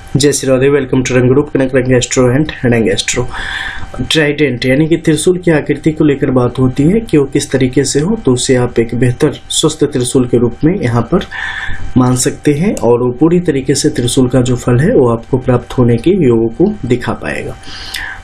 जय Shri Radhe. Welcome to रंग रूप कनेक्ट रंग एस्ट्रो एंड रंग एस्ट्रो। ट्राइडेंट यानी कि त्रिशूल की आकृति को लेकर बात होती है कि वो किस तरीके से हो, तो उसे आप एक बेहतर स्वस्थ त्रिशूल के रूप में यहाँ पर मान सकते हैं और वो पूरी तरीके से त्रिशूल का जो फल है वो आपको प्राप्त होने के योगों को दिखा पाएगा।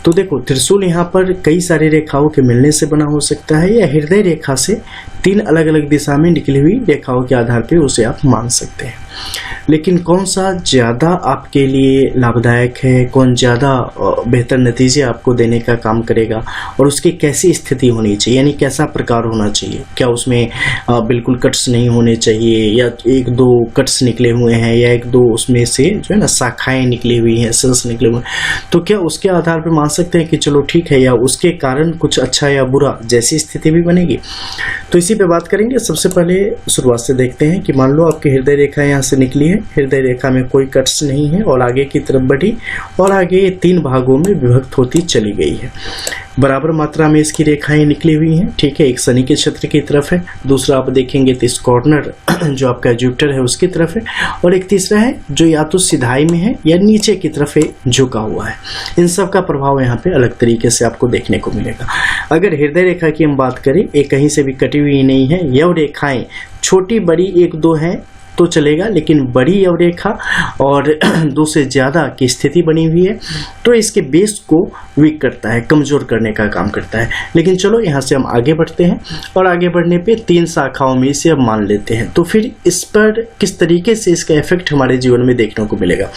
तो देखो, त्रिशूल यहाँ पर कई सारी रेखाओं के मिलने से बना हो सकता है या हृदय रेखा से 3 अलग अलग दिशा में निकली हुई रेखाओं के आधार पर उसे आप मान सकते हैं। लेकिन कौन सा ज़्यादा आपके लिए लाभदायक है, कौन ज़्यादा बेहतर नतीजे आपको देने का काम करेगा और उसकी कैसी स्थिति होनी चाहिए, यानी कैसा प्रकार होना चाहिए, क्या उसमें बिल्कुल कट्स नहीं होने चाहिए या 1-2 कट्स निकले हुए हैं या 1-2 उसमें से जो है ना शाखाएं निकली हुई हैं, सेल्स निकले हुए हैं, तो क्या उसके आधार पर मान सकते हैं कि चलो ठीक है, या उसके कारण कुछ अच्छा या बुरा जैसी स्थिति भी बनेगी। तो इसी पे बात करेंगे। सबसे पहले शुरुआत से देखते हैं कि मान लो आपकी हृदय रेखा यहाँ से निकली है, हृदय रेखा में कोई कट्स नहीं है और आगे की तरफ बढ़ी और आगे ये 3 भागों में विभक्त होती चली गई है। बराबर मात्रा में इसकी रेखाएं निकली हुई हैं, ठीक है। एक शनि के क्षेत्र की तरफ है, दूसरा आप देखेंगे तो इस कॉर्नर जो आपका जुपिटर है उसकी तरफ है, और एक तीसरा है जो या तो सिधाई में है या नीचे की तरफ झुका हुआ है। इन सब का प्रभाव यहाँ पे अलग तरीके से आपको देखने को मिलेगा। अगर हृदय रेखा की हम बात करें, ये कहीं से भी कटी हुई नहीं है, यह रेखाएं छोटी बड़ी 1-2 हैं तो चलेगा, लेकिन बड़ी यव रेखा और 2 से ज़्यादा की स्थिति बनी हुई है तो इसके बेस को वीक करता है, कमज़ोर करने का काम करता है। लेकिन चलो यहाँ से हम आगे बढ़ते हैं और आगे बढ़ने पे 3 शाखाओं में इसे अब मान लेते हैं। तो फिर इस पर किस तरीके से इसका इफेक्ट हमारे जीवन में देखने को मिलेगा।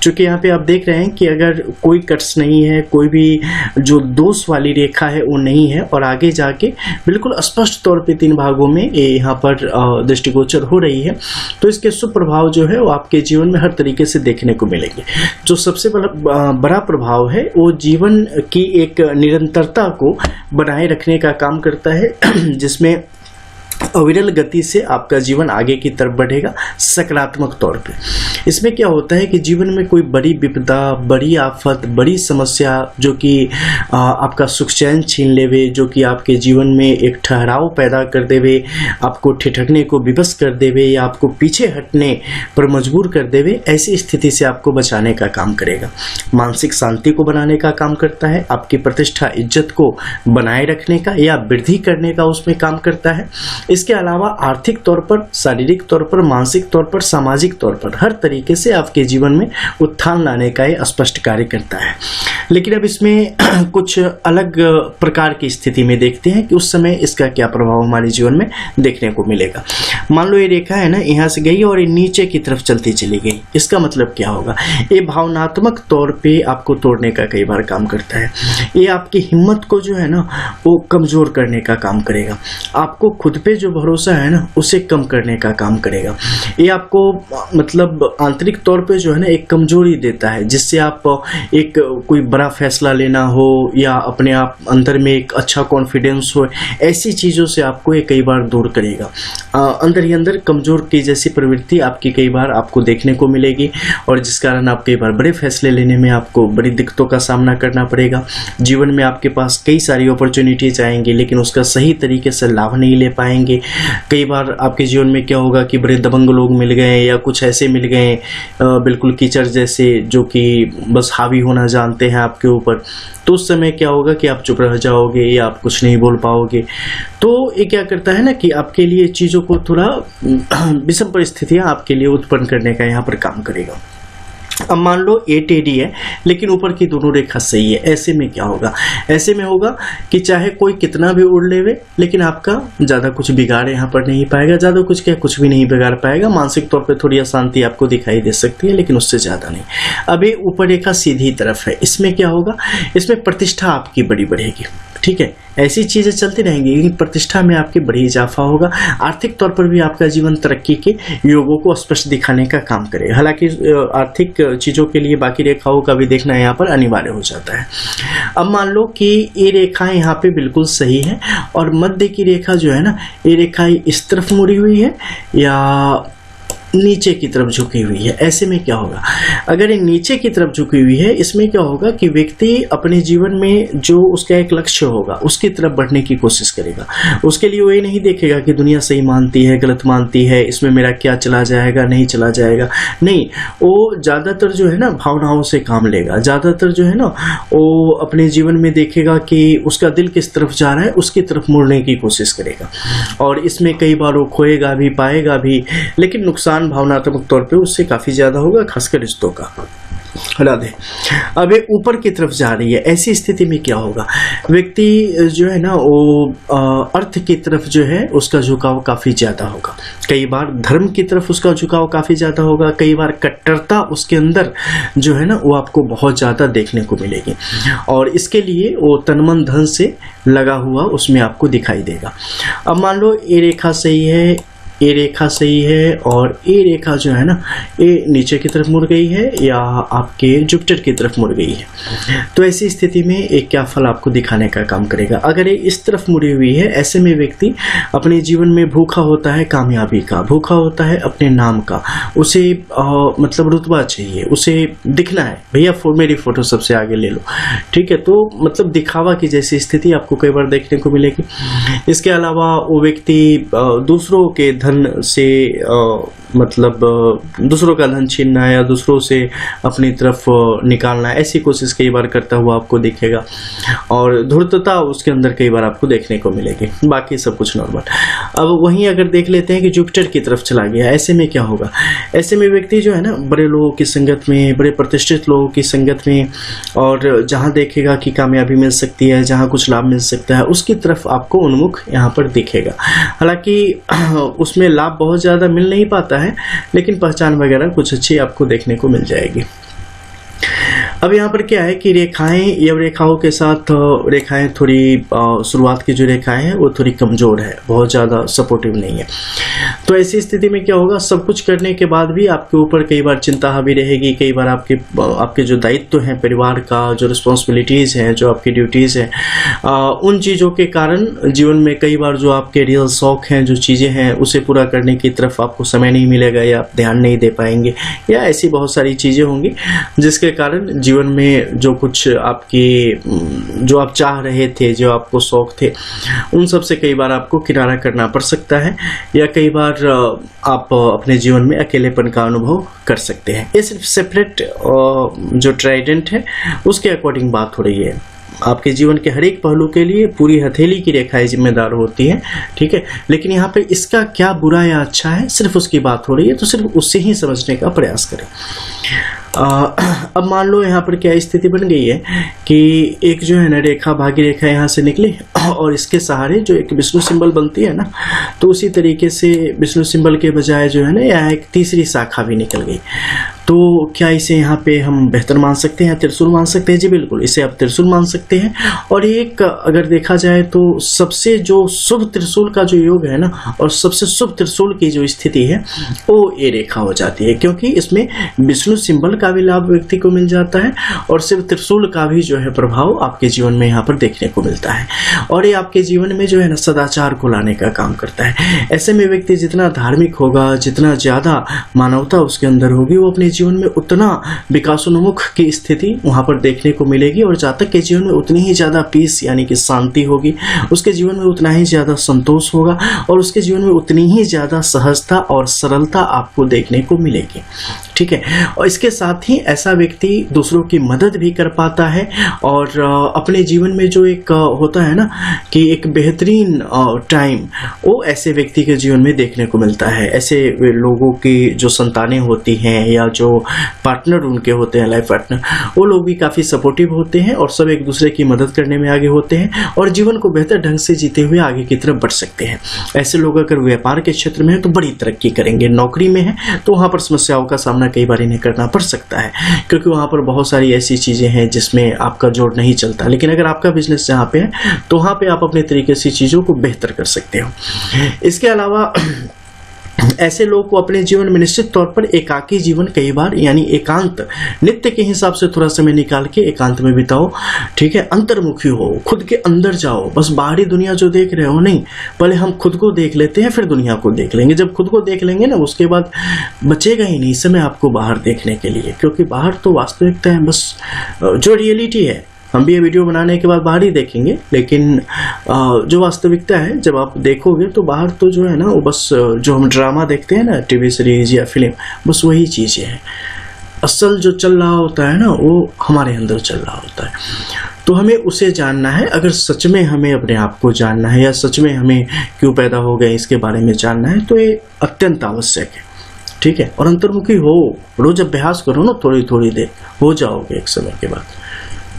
चूँकि यहाँ पे आप देख रहे हैं कि अगर कोई कट्स नहीं है, कोई भी जो दोष वाली रेखा है वो नहीं है और आगे जाके बिल्कुल स्पष्ट तौर पर 3 भागों में यहाँ पर दृष्टिगोचर हो रही है, तो इसके शुभ प्रभाव जो है वो आपके जीवन में हर तरीके से देखने को मिलेंगे। जो सबसे बड़ा प्रभाव है वो जीवन की एक निरंतरता को बनाए रखने का काम करता है, जिसमें अविरल गति से आपका जीवन आगे की तरफ बढ़ेगा सकारात्मक तौर पे। इसमें क्या होता है कि जीवन में कोई बड़ी विपदा, बड़ी आफत, बड़ी समस्या जो कि आपका सुख चैन छीन लेवे, जो कि आपके जीवन में एक ठहराव पैदा कर देवे, आपको ठिठकने को विवश कर देवे या आपको पीछे हटने पर मजबूर कर देवे, ऐसी स्थिति से आपको बचाने का काम करेगा। मानसिक शांति को बनाने का काम करता है, आपकी प्रतिष्ठा इज्जत को बनाए रखने का या वृद्धि करने का उसमें काम करता है। इसके अलावा आर्थिक तौर पर, शारीरिक तौर पर, मानसिक तौर पर, सामाजिक तौर पर हर तरीके से आपके जीवन में उत्थान लाने का ये स्पष्ट कार्य करता है। लेकिन अब इसमें कुछ अलग प्रकार की स्थिति में देखते हैं कि उस समय इसका क्या प्रभाव हमारे जीवन में देखने को मिलेगा। मान लो ये रेखा है ना, यहाँ से गई और ये नीचे की तरफ चलती चली गई। इसका मतलब क्या होगा? ये भावनात्मक तौर पे आपको तोड़ने का कई बार काम करता है। ये आपकी हिम्मत को जो है ना वो कमजोर करने का काम करेगा। आपको खुद पे जो भरोसा है ना उसे कम करने का काम करेगा। ये आपको मतलब आंतरिक तौर पे जो है ना एक कमजोरी देता है, जिससे आप एक कोई बड़ा फैसला लेना हो या अपने आप अंदर में एक अच्छा कॉन्फिडेंस हो, ऐसी चीज़ों से आपको ये कई बार दूर करेगा। अंदर ही अंदर कमजोर की जैसी प्रवृत्ति आपकी कई बार आपको देखने को मिलेगी और जिस कारण आप कई बार बड़े फैसले लेने में आपको बड़ी दिक्कतों का सामना करना पड़ेगा। जीवन में आपके पास कई सारी अपॉर्चुनिटीज आएंगी लेकिन उसका सही तरीके से लाभ नहीं ले पाएंगे। कई बार आपके जीवन में क्या होगा कि बड़े दबंग लोग मिल गए या कुछ ऐसे मिल गए बिल्कुल कीचड़ जैसे, जो कि बस हावी होना जानते हैं आपके ऊपर, तो उस समय क्या होगा कि आप चुप रह जाओगे या आप कुछ नहीं बोल पाओगे। तो ये क्या करता है ना कि आपके लिए चीज़ों को थोड़ा विषम परिस्थितियाँ आपके लिए उत्पन्न करने का यहाँ पर काम करेगा। अब मान लो ये टेढ़ी है लेकिन ऊपर की दोनों रेखा सही है, ऐसे में क्या होगा? ऐसे में होगा कि चाहे कोई कितना भी उड़ लेवे लेकिन आपका ज़्यादा कुछ बिगाड़ यहाँ पर नहीं पाएगा, ज़्यादा कुछ भी नहीं बिगाड़ पाएगा। मानसिक तौर पे थोड़ी अशांति आपको दिखाई दे सकती है लेकिन उससे ज़्यादा नहीं। अब ये ऊपर रेखा सीधी तरफ है, इसमें क्या होगा? इसमें प्रतिष्ठा आपकी बड़ी बढ़ेगी, ठीक है। ऐसी चीज़ें चलती रहेंगी लेकिन प्रतिष्ठा में आपकी बड़ी इजाफा होगा। आर्थिक तौर पर भी आपका जीवन तरक्की के योगों को स्पष्ट दिखाने का काम करेगा। हालांकि आर्थिक चीज़ों के लिए बाकी रेखाओं का भी देखना यहाँ पर अनिवार्य हो जाता है। अब मान लो कि ये रेखाएं यहाँ पे बिल्कुल सही है और मध्य की रेखा जो है ना, ये रेखा इस तरफ मुड़ी हुई है या नीचे की तरफ झुकी हुई है। ऐसे में क्या होगा, अगर ये नीचे की तरफ झुकी हुई है, इसमें क्या होगा कि व्यक्ति अपने जीवन में जो उसका एक लक्ष्य होगा उसकी तरफ बढ़ने की कोशिश करेगा। उसके लिए वो ये नहीं देखेगा कि दुनिया सही मानती है गलत मानती है, इसमें मेरा क्या चला जाएगा नहीं चला जाएगा, नहीं, वो ज़्यादातर जो है ना भावनाओं से काम लेगा। ज़्यादातर जो है ना वो अपने जीवन में देखेगा कि उसका दिल किस तरफ जा रहा है उसकी तरफ मुड़ने की कोशिश करेगा, और इसमें कई बार वो खोएगा भी पाएगा भी, लेकिन नुकसान भावनात्मक तौर पे उससे काफी ज्यादा होगा, खासकर रिश्तों का। हटा दे। अब ये ऊपर की तरफ जा रही है, ऐसी स्थिति में क्या होगा, व्यक्ति जो है ना वो अर्थ की तरफ जो है उसका झुकाव काफी ज्यादा होगा। कई बार धर्म की तरफ उसका झुकाव काफी ज्यादा होगा, कई बार कट्टरता उसके अंदर जो है ना वो आपको बहुत ज्यादा देखने को मिलेगी, और इसके लिए वो तन मन धन से लगा हुआ उसमें आपको दिखाई देगा। अब मान लो ये रेखा सही है, ये रेखा सही है, और ये रेखा जो है ना ये नीचे की तरफ मुड़ गई है या आपके जुपिटर की तरफ मुड़ गई है, तो ऐसी स्थिति में एक क्या फल आपको दिखाने का काम करेगा। अगर ये इस तरफ मुड़ी हुई है, ऐसे में व्यक्ति अपने जीवन में भूखा होता है कामयाबी का, भूखा होता है अपने नाम का, उसे मतलब रुतबा चाहिए, उसे दिखना है, भैया मेरी फोटो सबसे आगे ले लो, ठीक है, तो मतलब दिखावा की जैसी स्थिति आपको कई बार देखने को मिलेगी। इसके अलावा वो व्यक्ति दूसरों के धन से मतलब दूसरों का धन छीनना है या दूसरों से अपनी तरफ निकालना है, ऐसी कोशिश कई बार करता हुआ आपको दिखेगा, और धूर्तता उसके अंदर कई बार आपको देखने को मिलेगी। बाकी सब कुछ नॉर्मल। अब वहीं अगर देख लेते हैं कि जुपिटर की तरफ चला गया, ऐसे में क्या होगा, ऐसे में व्यक्ति जो है ना बड़े लोगों की संगत में, बड़े प्रतिष्ठित लोगों की संगत में, और जहां देखेगा कि कामयाबी मिल सकती है, जहां कुछ लाभ मिल सकता है, उसकी तरफ आपको उन्मुख यहाँ पर दिखेगा। हालांकि उसमें लाभ बहुत ज्यादा मिल नहीं पाता है, लेकिन पहचान वगैरह कुछ अच्छी आपको देखने को मिल जाएगी। अब यहाँ पर क्या है कि रेखाएं, ये रेखाओं के साथ रेखाएं थोड़ी शुरुआत की जो रेखाएं हैं वो थोड़ी कमजोर है, बहुत ज़्यादा सपोर्टिव नहीं है। तो ऐसी स्थिति में क्या होगा, सब कुछ करने के बाद भी आपके ऊपर कई बार चिंता हावी रहेगी, कई बार आपके जो दायित्व हैं परिवार का, जो रिस्पॉन्सिबिलिटीज़ हैं, जो आपकी ड्यूटीज़ हैं, उन चीज़ों के कारण जीवन में कई बार जो आपके रियल शौक हैं, जो चीज़ें हैं, उसे पूरा करने की तरफ आपको समय नहीं मिलेगा या आप ध्यान नहीं दे पाएंगे, या ऐसी बहुत सारी चीज़ें होंगी जिसके कारण जीवन में जो कुछ आपकी जो आप चाह रहे थे, जो आपको शौक थे, उन सब से कई बार आपको किनारा करना पड़ सकता है, या कई बार आप अपने जीवन में अकेलेपन का अनुभव कर सकते हैं। ये सिर्फ सेपरेट जो ट्राइडेंट है उसके अकॉर्डिंग बात हो रही है। आपके जीवन के हर एक पहलू के लिए पूरी हथेली की रेखाएं जिम्मेदार होती हैं, ठीक है, लेकिन यहाँ पे इसका क्या बुरा या अच्छा है सिर्फ उसकी बात हो रही है, तो सिर्फ उससे ही समझने का प्रयास करें। अब मान लो यहाँ पर क्या स्थिति बन गई है कि एक जो है ना रेखा, भागी रेखा यहाँ से निकली, और इसके सहारे जो एक विष्णु सिंबल बनती है ना, तो उसी तरीके से विष्णु सिंबल के बजाय जो है ना यहाँ एक तीसरी शाखा भी निकल गई। तो क्या इसे यहाँ पे हम बेहतर मान सकते हैं, त्रिशूल मान सकते हैं? जी बिल्कुल, इसे आप त्रिशूल मान सकते हैं। और एक अगर देखा जाए तो सबसे जो शुभ त्रिशूल का जो योग है ना, और सबसे शुभ त्रिशूल की जो स्थिति है वो ये रेखा हो जाती है, क्योंकि इसमें विष्णु सिंबल का भी लाभ व्यक्ति को मिल जाता है, और सिर्फ त्रिशूल का भी जो है प्रभाव आपके जीवन में यहाँ पर देखने को मिलता है, और ये आपके जीवन में जो है ना सदाचार को लाने का काम करता है। ऐसे में व्यक्ति जितना धार्मिक होगा, जितना ज्यादा मानवता उसके अंदर होगी, वो अपने जीवन में उतना विकासोन्मुख की स्थिति वहां पर देखने को मिलेगी, और जातक के जीवन में उतनी ही ज्यादा पीस यानी कि शांति होगी, उसके जीवन में उतना ही ज्यादा संतोष होगा, और उसके जीवन में उतनी ही ज्यादा सहजता और सरलता आपको देखने को मिलेगी, ठीक है। और इसके साथ ही ऐसा व्यक्ति दूसरों की मदद भी कर पाता है, और अपने जीवन में जो एक होता है ना कि एक बेहतरीन टाइम, वो ऐसे व्यक्ति के जीवन में देखने को मिलता है। ऐसे लोगों की जो संतानें होती हैं या जो पार्टनर उनके होते हैं, लाइफ पार्टनर, वो लोग भी काफी सपोर्टिव होते हैं, और सब एक दूसरे की मदद करने में आगे होते हैं, और जीवन को बेहतर ढंग से जीते हुए आगे की तरफ बढ़ सकते हैं। ऐसे लोग अगर व्यापार के क्षेत्र में है तो बड़ी तरक्की करेंगे, नौकरी में है तो वहां पर समस्याओं का सामना कई बार इन्हें करना पड़ सकता है, क्योंकि वहां पर बहुत सारी ऐसी चीजें हैं जिसमें आपका जोड़ नहीं चलता। लेकिन अगर आपका बिजनेस जहाँ पे है तो वहां पे आप अपने तरीके से चीजों को बेहतर कर सकते हो। इसके अलावा ऐसे लोग को अपने जीवन में निश्चित तौर पर एकाकी जीवन कई बार यानी एकांत नित्य के हिसाब से थोड़ा समय निकाल के एकांत में बिताओ, ठीक है। अंतर्मुखी हो, खुद के अंदर जाओ, बस बाहरी दुनिया जो देख रहे हो नहीं, पहले हम खुद को देख लेते हैं फिर दुनिया को देख लेंगे। जब खुद को देख लेंगे ना उसके बाद बचेगा ही नहीं समय आपको बाहर देखने के लिए, क्योंकि बाहर तो वास्तविकता है, बस जो रियलिटी है। हम भी ये वीडियो बनाने के बाद बाहर ही देखेंगे, लेकिन जो वास्तविकता है जब आप देखोगे तो बाहर तो जो है ना वो बस जो हम ड्रामा देखते हैं ना, टीवी सीरीज या फिल्म, बस वही चीज़ें हैं। असल जो चल रहा होता है ना वो हमारे अंदर चल रहा होता है। तो हमें उसे जानना है। अगर सच में हमें अपने आप को जानना है या सच में हमें क्यों पैदा हो गए इसके बारे में जानना है तो ये अत्यंत आवश्यक है, ठीक है। और अंतर्मुखी हो, रोज अभ्यास करो ना, थोड़ी थोड़ी देर हो जाओगे एक समय के बाद।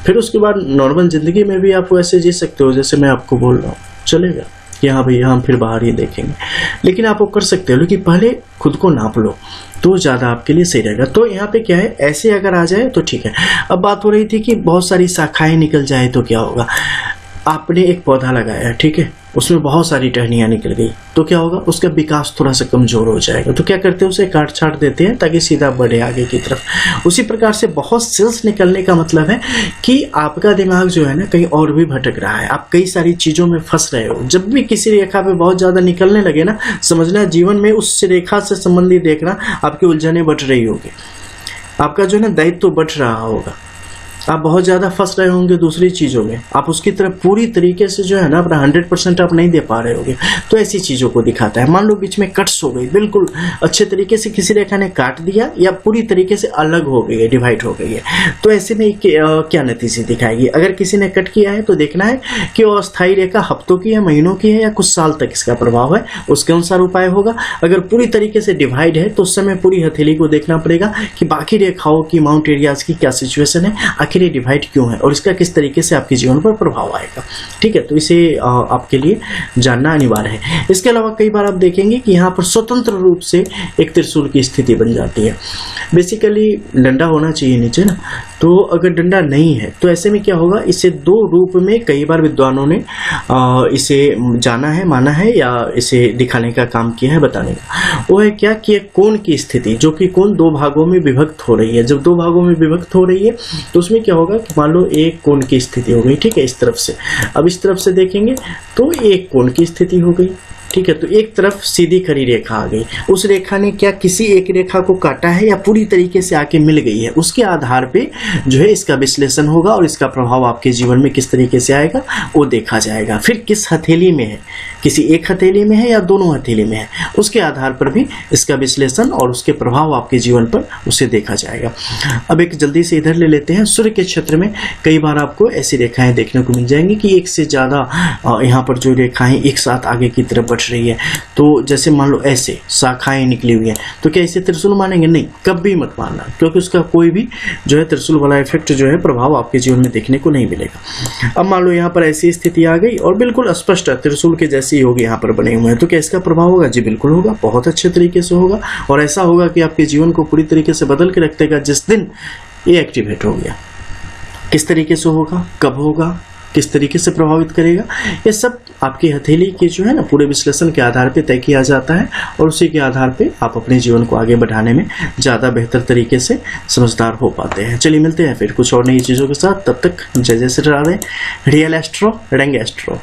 फिर उसके बाद नॉर्मल जिंदगी में भी आप वैसे जी सकते हो जैसे मैं आपको बोल रहा हूँ, चलेगा कि हाँ भैया हम फिर बाहर ही देखेंगे, लेकिन आप वो कर सकते हो। लेकिन पहले खुद को नाप लो तो ज़्यादा आपके लिए सही रहेगा। तो यहाँ पे क्या है, ऐसे अगर आ जाए तो ठीक है। अब बात हो रही थी कि बहुत सारी शाखाएं निकल जाए तो क्या होगा। आपने एक पौधा लगाया, ठीक है, उसमें बहुत सारी टहनियाँ निकल गई तो क्या होगा, उसका विकास थोड़ा सा कमजोर हो जाएगा। तो क्या करते हैं, उसे काट छाट देते हैं ताकि सीधा बढ़े आगे की तरफ। उसी प्रकार से बहुत सेल्स निकलने का मतलब है कि आपका दिमाग जो है ना कहीं और भी भटक रहा है, आप कई सारी चीज़ों में फंस रहे हो। जब भी किसी रेखा पे बहुत ज़्यादा निकलने लगे ना, समझना जीवन में उस रेखा से संबंधित देखना आपकी उलझनें बढ़ रही होगी, आपका जो है ना दायित्व तो बढ़ रहा होगा, आप बहुत ज़्यादा फंस रहे होंगे दूसरी चीज़ों में, आप उसकी तरफ पूरी तरीके से जो है ना अपना 100% आप नहीं दे पा रहे होगे। तो ऐसी चीज़ों को दिखाता है। मान लो बीच में कट्स हो गई, बिल्कुल अच्छे तरीके से किसी रेखा ने काट दिया या पूरी तरीके से अलग हो गई है, डिवाइड हो गई है, तो ऐसे में क्या नतीजे दिखाएगी। अगर किसी ने कट किया है तो देखना है कि वो अस्थायी रेखा हफ्तों की है, महीनों की है या कुछ साल तक इसका प्रभाव है, उसके अनुसार उपाय होगा। अगर पूरी तरीके से डिवाइड है तो उस समय पूरी हथेली को देखना पड़ेगा कि बाकी रेखाओं की माउंट एरियाज की क्या सिचुएशन है, आखिर ये डिवाइड क्यों है और इसका किस तरीके से आपके जीवन पर प्रभाव आएगा, ठीक है। तो इसे आपके लिए जानना अनिवार्य है। इसके अलावा कई बार आप देखेंगे कि यहाँ पर स्वतंत्र रूप से एक त्रिशूल की स्थिति बन जाती है। बेसिकली डंडा होना चाहिए नीचे ना, तो अगर डंडा नहीं है तो ऐसे में क्या होगा, इसे दो रूप में कई बार विद्वानों ने इसे जाना है, माना है या इसे दिखाने का काम किया है, बताने का। वो है क्या कि एक कोण की स्थिति, जो कि कोण दो भागों में विभक्त हो रही है। जब दो भागों में विभक्त हो रही है तो उसमें क्या होगा कि मान लो एक कोण की स्थिति हो गई, ठीक है, इस तरफ से। अब इस तरफ से देखेंगे तो एक कोण की स्थिति हो गई, ठीक है। तो एक तरफ सीधी खड़ी रेखा आ गई, उस रेखा ने क्या किसी एक रेखा को काटा है या पूरी तरीके से आके मिल गई है, उसके आधार पे जो है इसका विश्लेषण होगा और इसका प्रभाव आपके जीवन में किस तरीके से आएगा वो देखा जाएगा। फिर किस हथेली में है, किसी एक हथेली में है या दोनों हथेली में है, उसके आधार पर भी इसका विश्लेषण और उसके प्रभाव आपके जीवन पर उसे देखा जाएगा। अब एक जल्दी से इधर ले लेते हैं। सूर्य के क्षेत्र में कई बार आपको ऐसी रेखाएं देखने को मिल जाएंगी कि एक से ज़्यादा यहाँ पर जो रेखाएं एक साथ आगे की तरफ रही है। तो जैसे मान लो ऐसे शाखाएं निकली हुई हैं तो क्या इसे त्रिशूल मानेंगे? नहीं, कभी मत मानना, क्योंकि उसका कोई भी जो है त्रिशूल वाला इफेक्ट जो है प्रभाव आपके जीवन में देखने को नहीं मिलेगा। अब मान लो यहाँ पर ऐसी स्थिति आ गई और बिल्कुल स्पष्ट त्रिशूल के जैसी होगी, यहाँ पर बने हुए हैं, तो क्या इसका प्रभाव होगा? जी बिल्कुल होगा, बहुत अच्छे तरीके से होगा। और ऐसा होगा कि आपके जीवन को पूरी तरीके से बदल के रख देगा जिस दिन ये एक्टिवेट हो गया। किस तरीके से होगा, कब होगा, किस तरीके से प्रभावित करेगा, ये सब आपकी हथेली के जो है ना पूरे विश्लेषण के आधार पे तय किया जाता है और उसी के आधार पे आप अपने जीवन को आगे बढ़ाने में ज़्यादा बेहतर तरीके से समझदार हो पाते हैं। चलिए मिलते हैं फिर कुछ और नई चीज़ों के साथ, तब तक जय जय श्री राधे। रियल एस्ट्रो, रंग एस्ट्रो।